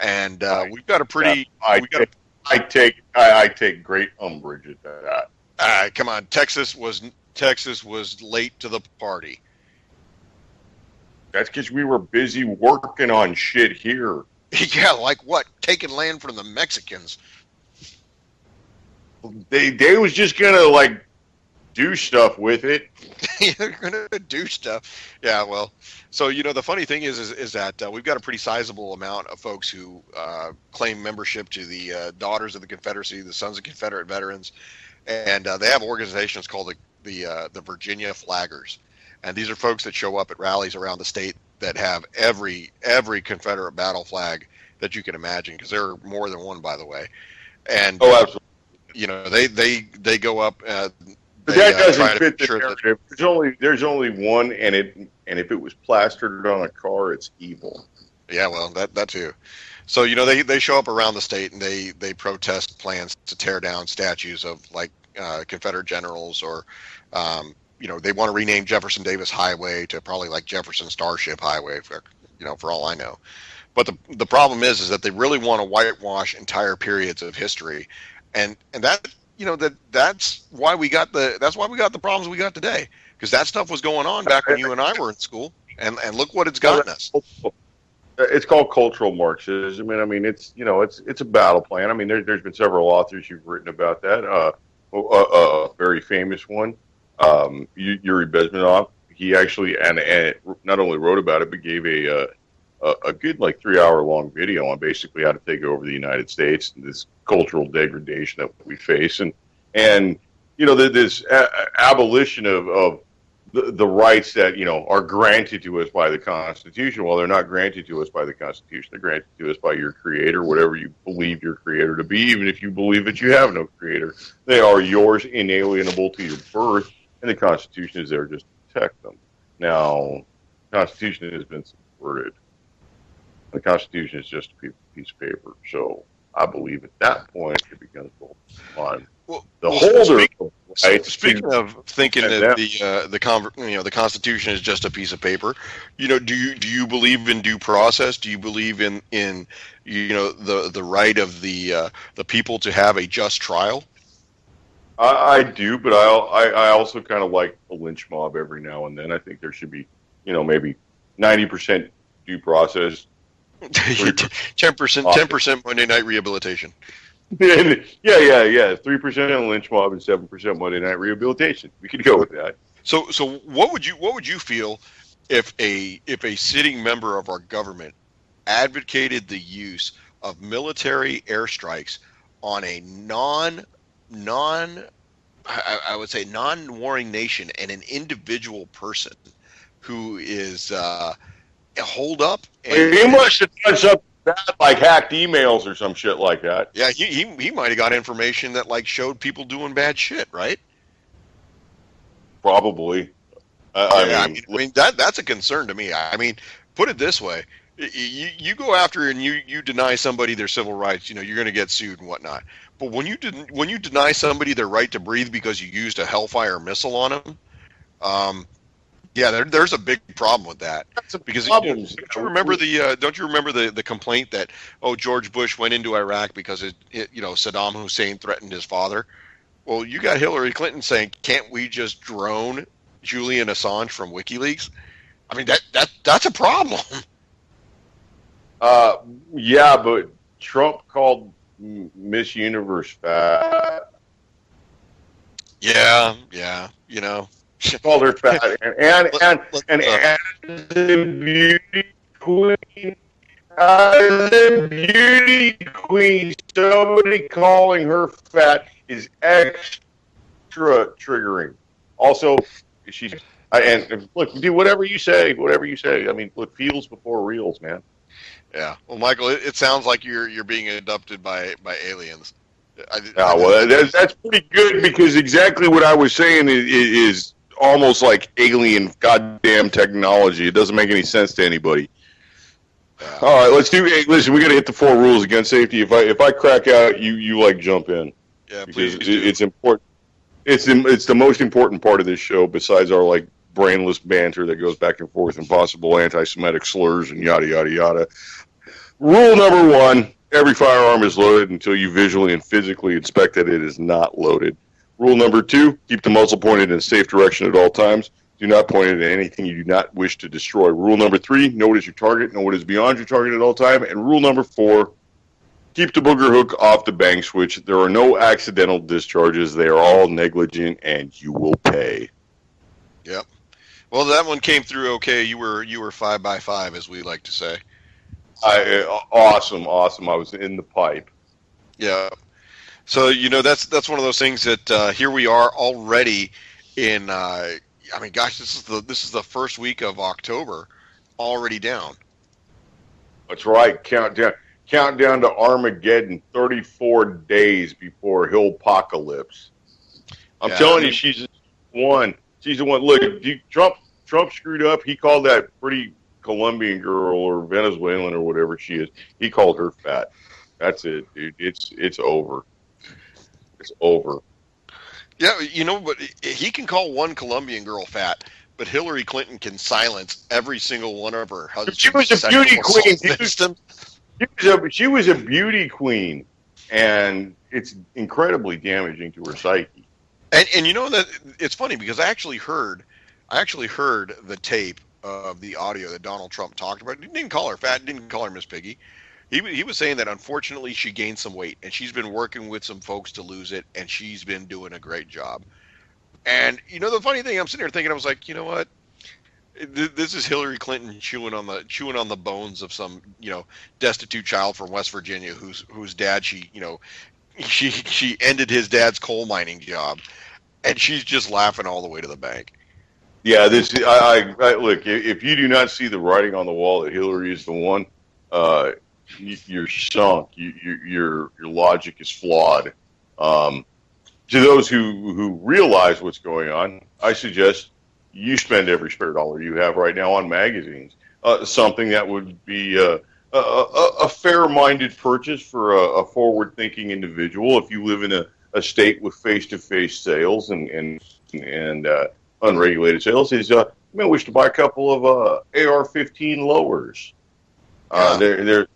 and we've got a pretty. I take great umbrage at that. Come on, Texas was late to the party. That's because we were busy working on shit here. Yeah, like what? Taking land from the Mexicans. They was just gonna like do stuff with it. You're gonna do stuff. Yeah, well, so the funny thing is that we've got a pretty sizable amount of folks who claim membership to the Daughters of the Confederacy, the Sons of Confederate Veterans, and they have organizations called the Virginia Flaggers, and these are folks that show up at rallies around the state that have every Confederate battle flag that you can imagine, because there are more than one, by the way, and Oh, absolutely. they go up. But They that doesn't try to fit make the sure that narrative. There's only one, and if it was plastered on a car, it's evil. yeah, well, that too. So they show up around the state and they protest plans to tear down statues of like Confederate generals, or they want to rename Jefferson Davis Highway to probably like Jefferson Starship Highway, for all I know. But the problem is that they really want to whitewash entire periods of history, and that that's why we got the problems we got today, because that stuff was going on back when you and I were in school, and look what it's gotten us. It's called cultural Marxism, and I mean it's a battle plan. I mean there's been several authors who've written about that. A very famous one, Yuri Bezmenov. He actually and not only wrote about it, but gave a good like 3 hour long video on basically how to take over the United States and this cultural degradation that we face, and this abolition of the rights that are granted to us by the Constitution. Well, they're not granted to us by the Constitution. They're granted to us by your Creator, whatever you believe your Creator to be. Even if you believe that you have no Creator, they are yours, inalienable to your birth, and the Constitution is there just to protect them. Now, the Constitution has been subverted. The Constitution is just a piece of paper. So I believe at that point it becomes on the holder. Speaking of thinking that the Constitution is just a piece of paper, do you believe in due process? Do you believe in the right of the people to have a just trial? I do, but I also kind of like a lynch mob every now and then. I think there should be maybe 90% due process. 10% Monday night rehabilitation. Yeah. 3% on lynch mob and 7% Monday night rehabilitation. We could go with that. So what would you feel if a sitting member of our government advocated the use of military airstrikes on a I would say non-warring nation and an individual person who is holed up? And he must have done something bad, like hacked emails or some shit like that. Yeah, he might have got information that like showed people doing bad shit, right? Probably. I mean that's a concern to me. I mean, put it this way: you go after and you deny somebody their civil rights, you're going to get sued and whatnot. But when you deny somebody their right to breathe because you used a Hellfire missile on them, yeah, there's a big problem with that. That's a because problem. Don't you remember the complaint that George Bush went into Iraq because Saddam Hussein threatened his father? Well, you got Hillary Clinton saying, "Can't we just drone Julian Assange from WikiLeaks?" I mean that's a problem. Yeah, but Trump called Miss Universe fat. Yeah, Called her fat, and as a beauty queen, somebody calling her fat is extra triggering. Also, and look, do whatever you say. I mean, look, feels before reels, man. Yeah. Well, Michael, it sounds like you're being abducted by aliens. That's pretty good, because exactly what I was saying is almost like alien goddamn technology. It doesn't make any sense to anybody. Yeah. All right, listen, we got to hit the 4 rules of gun safety. If I crack out, you like jump in. Yeah, because it's important. It's the most important part of this show, besides our like brainless banter that goes back and forth and possible anti-Semitic slurs and yada yada yada. Rule number 1: every firearm is loaded until you visually and physically inspect that it is not loaded. Rule number 2: keep the muzzle pointed in a safe direction at all times. Do not point it at anything you do not wish to destroy. Rule number 3, know what is your target, know what is beyond your target at all time. And rule number 4, keep the booger hook off the bang switch. There are no accidental discharges. They are all negligent, and you will pay. Yep. Well, that one came through okay. You were 5x5, as we like to say. Awesome. I was in the pipe. Yeah. So that's one of those things that here we are already in. I mean, gosh, this is the first week of October, already down. That's right. Countdown to Armageddon. 34 days before Hillpocalypse. I'm telling you, she's the one. She's the one. Look, Trump screwed up. He called that pretty Colombian girl or Venezuelan or whatever she is. He called her fat. That's it, dude. It's over. It's over. Yeah, but he can call one Colombian girl fat, but Hillary Clinton can silence every single one of her husbands. She was a beauty queen. She was a beauty queen, and it's incredibly damaging to her psyche. And that it's funny because I actually heard the tape of the audio that Donald Trump talked about. He didn't call her fat, didn't call her Miss Piggy. He was saying that unfortunately she gained some weight and she's been working with some folks to lose it, and she's been doing a great job. And the funny thing, I'm sitting here thinking, I was like, you know what? This is Hillary Clinton chewing on the bones of some destitute child from West Virginia whose dad she ended his dad's coal mining job, and she's just laughing all the way to the bank. Yeah, I look. If you do not see the writing on the wall that Hillary is the one, you're sunk. Your logic is flawed. To those who realize what's going on, I suggest you spend every spare dollar you have right now on magazines. Something that would be a fair-minded purchase for a forward-thinking individual. If you live in a state with face-to-face sales and unregulated sales, is you may wish to buy a couple of AR-15 lowers. They're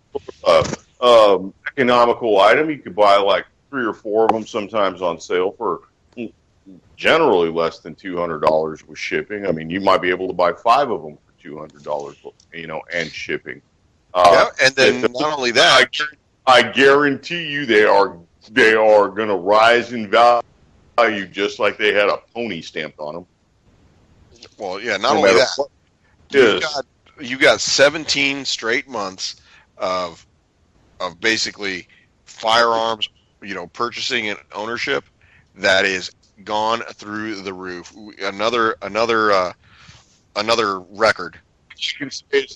economical item. You could buy like 3 or 4 of them, sometimes on sale for generally less than $200 with shipping. I mean, you might be able to buy 5 of them for $200, and shipping. And then not only that, I guarantee you they are going to rise in value just like they had a pony stamped on them. Well, yeah. Not only that, you got 17 straight months of basically firearms, purchasing and ownership that is gone through the roof. Another record.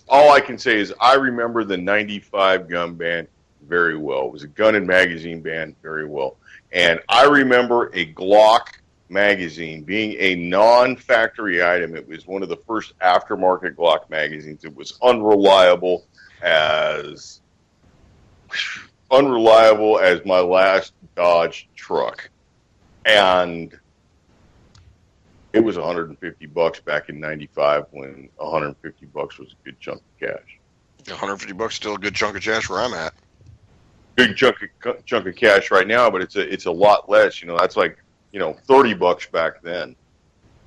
All I can say is I remember the 95 gun ban very well. It was a gun and magazine ban very well. And I remember a Glock magazine being a non-factory item. It was one of the first aftermarket Glock magazines. It was unreliable as my last Dodge truck. And it was $150 back in 95 when $150 was a good chunk of cash. $150 still a good chunk of cash where I'm at. Big chunk of cash right now, but it's a lot less. That's like $30 back then.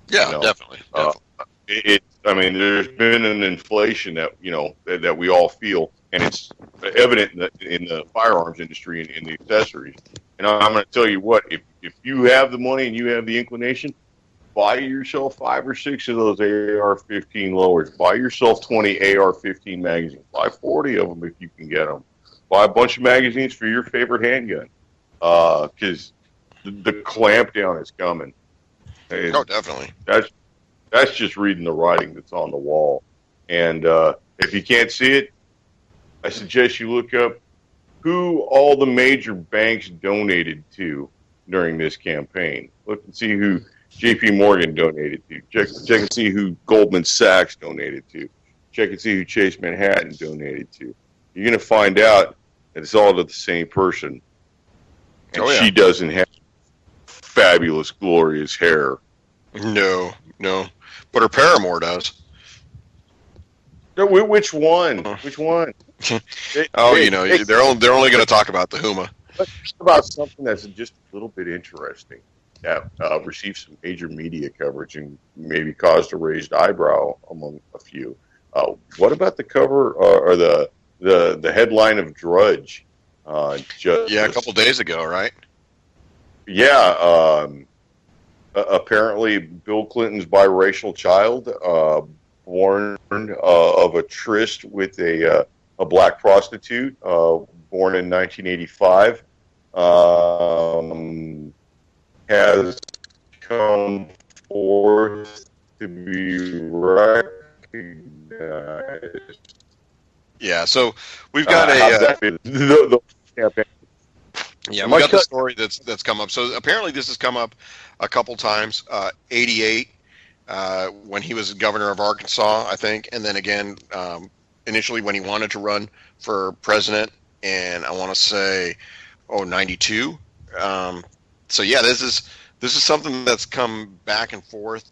Yeah, definitely. There's been an inflation that that we all feel, and it's evident in the firearms industry and in the accessories. And I'm going to tell you what: if you have the money and you have the inclination, buy yourself 5 or 6 of those AR-15 lowers. Buy yourself 20 AR-15 magazines. Buy 40 of them if you can get them. Buy a bunch of magazines for your favorite handgun, because the clampdown is coming. And definitely. That's just reading the writing that's on the wall. And if you can't see it, I suggest you look up who all the major banks donated to during this campaign. Look and see who J.P. Morgan donated to. Check and see who Goldman Sachs donated to. Check and see who Chase Manhattan donated to. You're going to find out that it's all to the same person. And she doesn't have fabulous, glorious hair. No. But her paramour does. Which one? Which one? They're only going to talk about the Huma. Let's talk about something that's just a little bit interesting. that received some major media coverage and maybe caused a raised eyebrow among a few. What about the cover or the headline of Drudge? Just Yeah, a couple days ago, right? yeah. Apparently, Bill Clinton's biracial child, born of a tryst with a black prostitute, born in 1985, has come forth to be recognized. Yeah, so we've got How's a that been? The campaign. yeah, Am we I got the cut? story that's come up. So apparently this has come up a couple times. 88 when he was governor of Arkansas, I think, and then again initially when he wanted to run for president, and I want to say 92. So yeah, this is something that's come back and forth.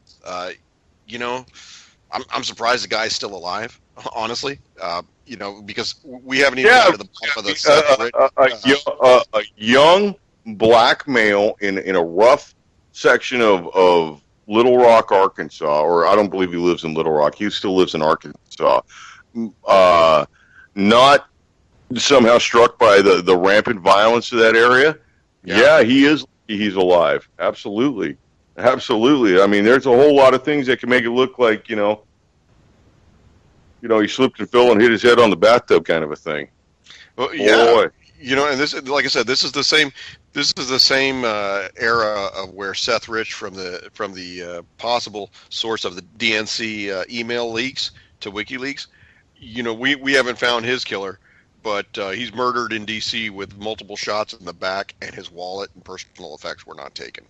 You know, I'm surprised the guy's still alive, honestly. You know, because we haven't even gotten to the bottom of the Seth A young black male in a rough section of Little Rock, Arkansas, or I don't believe he lives in Little Rock. He still lives in Arkansas. Not somehow struck by the rampant violence of that area. Yeah, he is. He's alive. Absolutely. Absolutely. I mean, there's a whole lot of things that can make it look like, he slipped and fell and hit his head on the bathtub kind of a thing. Well, yeah. Boy. You know, and this, like I said, this is the same. This is the same era of where Seth Rich from the possible source of the DNC email leaks to WikiLeaks. You know, we haven't found his killer, but he's murdered in D.C. with multiple shots in the back, and his wallet and personal effects were not taken.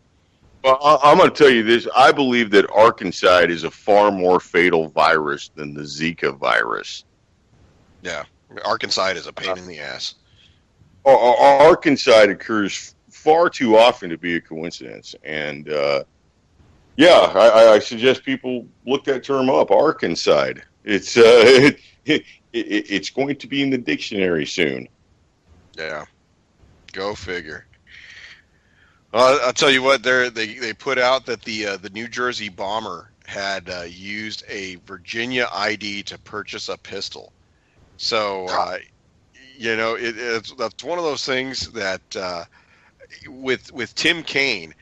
Well, I'm going to tell you this. I believe that Arkancide is a far more fatal virus than the Zika virus. Yeah, Arkancide is a pain in the ass. Arkancide occurs far too often to be a coincidence. And, I suggest people look that term up, Arkancide. It's it's going to be in the dictionary soon. Yeah, go figure. I'll tell you what, they put out that the New Jersey bomber had used a Virginia ID to purchase a pistol. So, that's one of those things that with Tim Kaine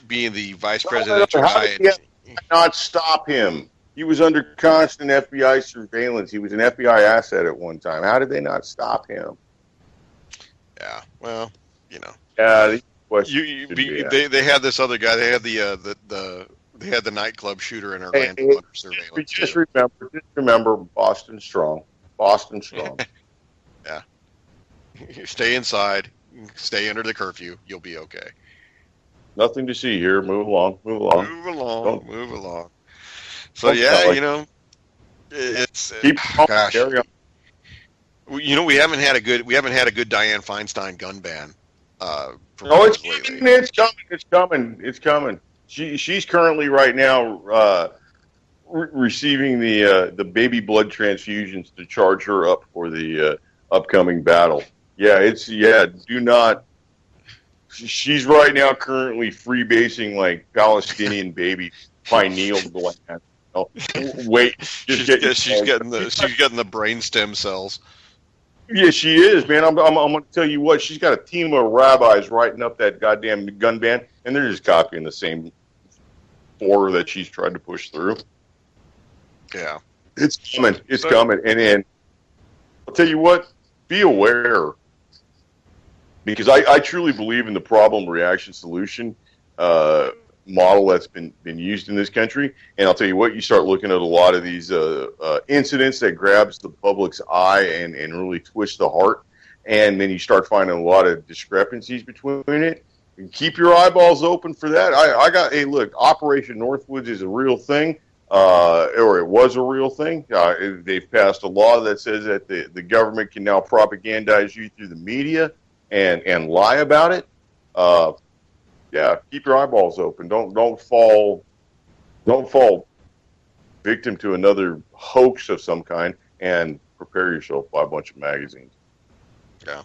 being the vice presidential How guy. did he not stop him? He was under constant FBI surveillance. He was an FBI asset at one time. How did they not stop him? Yeah, well, Yeah. They had this other guy. They had they had the nightclub shooter in Orlando under surveillance. Just remember, Boston strong. Boston strong. Yeah. Stay inside. Stay under the curfew. You'll be okay. Nothing to see here. Move along. Move along. So it's gosh. Carry on. We haven't had a good Dianne Feinstein gun ban. It's coming. She's currently right now receiving the baby blood transfusions to charge her up for the upcoming battle. Do not. She's right now currently freebasing like Palestinian baby pineal gland. Wait, she's getting the brain stem cells. Yeah, she is, man. I'm going to tell you what. She's got a team of rabbis writing up that goddamn gun ban, and they're just copying the same order that she's tried to push through. Yeah, it's coming. It's coming. And I'll tell you what. Be aware, because I truly believe in the problem reaction solution model that's been used in this country. And I'll tell you what, you start looking at a lot of these incidents that grabs the public's eye and really twist the heart, and then you start finding a lot of discrepancies between it. And keep your eyeballs open for that. Hey, look, Operation Northwoods is a real thing, or it was a real thing. They've passed a law that says that the government can now propagandize you through the media and lie about it. Keep your eyeballs open. Don't fall victim to another hoax of some kind, and prepare yourself. Buy a bunch of magazines. Yeah.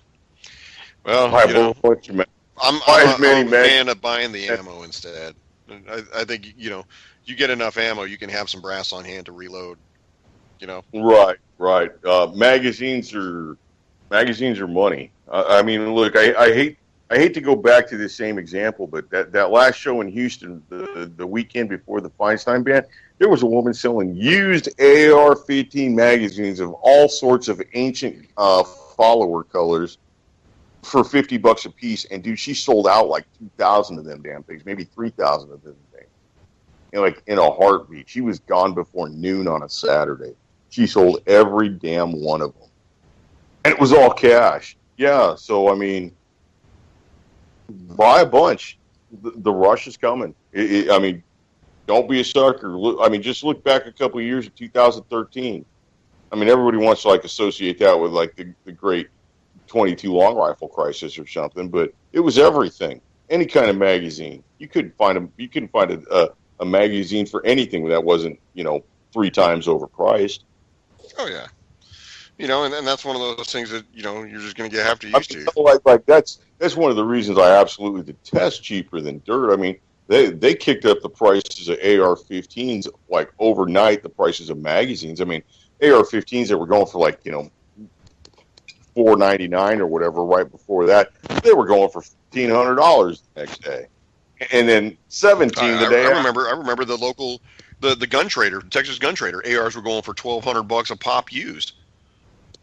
Well, buy a bunch of magazines. as many I'm a fan of buying the ammo instead. I think you get enough ammo, you can have some brass on hand to reload. Right. Magazines are money. I mean, look, I hate to go back to the same example, but that last show in Houston, the weekend before the Feinstein ban, there was a woman selling used AR-15 magazines of all sorts of ancient follower colors for $50 a piece, and dude, she sold out like 2,000 of them damn things, maybe 3,000 of them things, like in a heartbeat. She was gone before noon on a Saturday. She sold every damn one of them, and it was all cash. Yeah, so I mean, buy a bunch. The rush is coming. I mean, don't be a sucker. I mean, just look back a couple of years of 2013. I mean, everybody wants to like associate that with like the great 22 long rifle crisis or something, but it was everything. Any kind of magazine. You couldn't find a magazine for anything that wasn't 3 times overpriced. Oh yeah, and that's one of those things that you're just going to have to used to. Like that's one of the reasons I absolutely detest cheaper than dirt. I mean, they kicked up the prices of AR-15s like overnight. The prices of magazines. I mean, AR-15s that were going for like $4.99 or whatever right before that, they were going for $1,500 the next day, and then $17 the day. I remember the local the gun trader, Texas gun trader, ARs were going for $1,200 a pop used.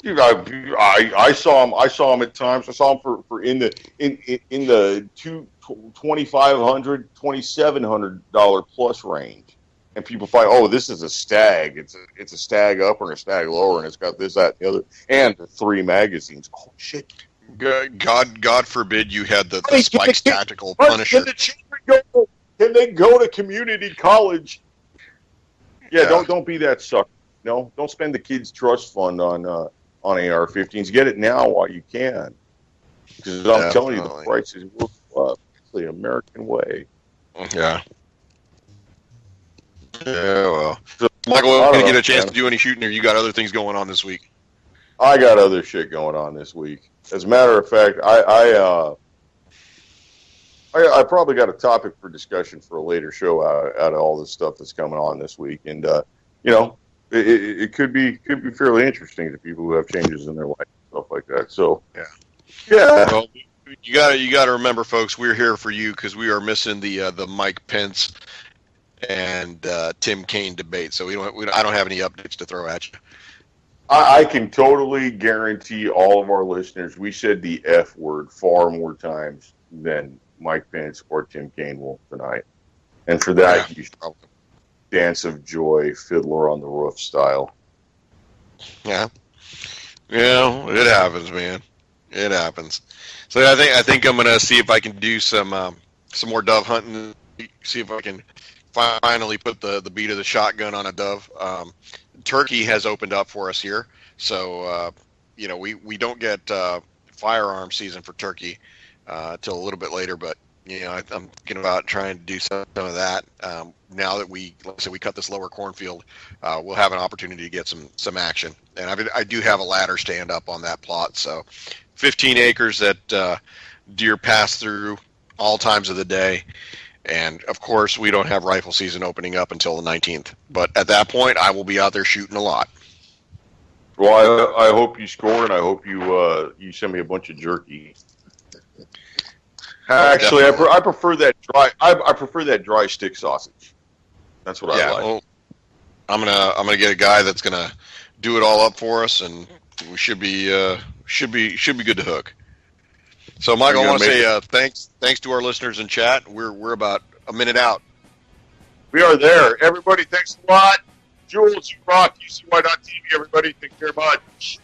I saw them. I saw them at times. I saw them for in the $2,500, $2,700 plus range. And people find, oh, this is a stag. It's a stag upper and a stag lower, and it's got this, that, and the other, and 3 magazines. Oh shit! God forbid you had the Spikes Tactical Punisher. Can they go to community college? Yeah. Don't be that sucker. No, don't spend the kids' trust fund on AR-15s. Get it now while you can, because I'm telling you, the prices will go up. It's the American way. Yeah. Yeah, well. So, Michael, I'm going to get a chance to do any shooting, or you got other things going on this week? I got other shit going on this week. As a matter of fact, I probably got a topic for discussion for a later show out of all this stuff that's coming on this week, and it could be fairly interesting to people who have changes in their life and stuff like that. So yeah. Well, you got to remember, folks, we're here for you because we are missing the Mike Pence and Tim Kaine debate. So I don't have any updates to throw at you. I can totally guarantee all of our listeners we said the F word far more times than Mike Pence or Tim Kaine will tonight. And for that, you should dance of joy, Fiddler on the Roof style. Yeah. Yeah, it happens, man. It happens. So I think I'm gonna see if I can do some more dove hunting. See if I can finally put the beat of the shotgun on a dove. Turkey has opened up for us here, so we don't get firearm season for turkey till a little bit later. But I'm thinking about trying to do some of that. Now that we cut this lower cornfield, we'll have an opportunity to get some action. And I do have a ladder stand up on that plot, so 15 acres that deer pass through all times of the day. And, of course, we don't have rifle season opening up until the 19th. But at that point, I will be out there shooting a lot. Well, I hope you score, and I hope you send me a bunch of jerky. Actually, I prefer that dry. I prefer that dry stick sausage. That's what I like. Well, I'm gonna get a guy that's gonna do it all up for us, and we should be good to hook. So, Michael, I want to say thanks to our listeners in chat. We're about a minute out. We are there. Everybody, thanks a lot. Jules, you rock. UCY.TV, everybody. Take care much.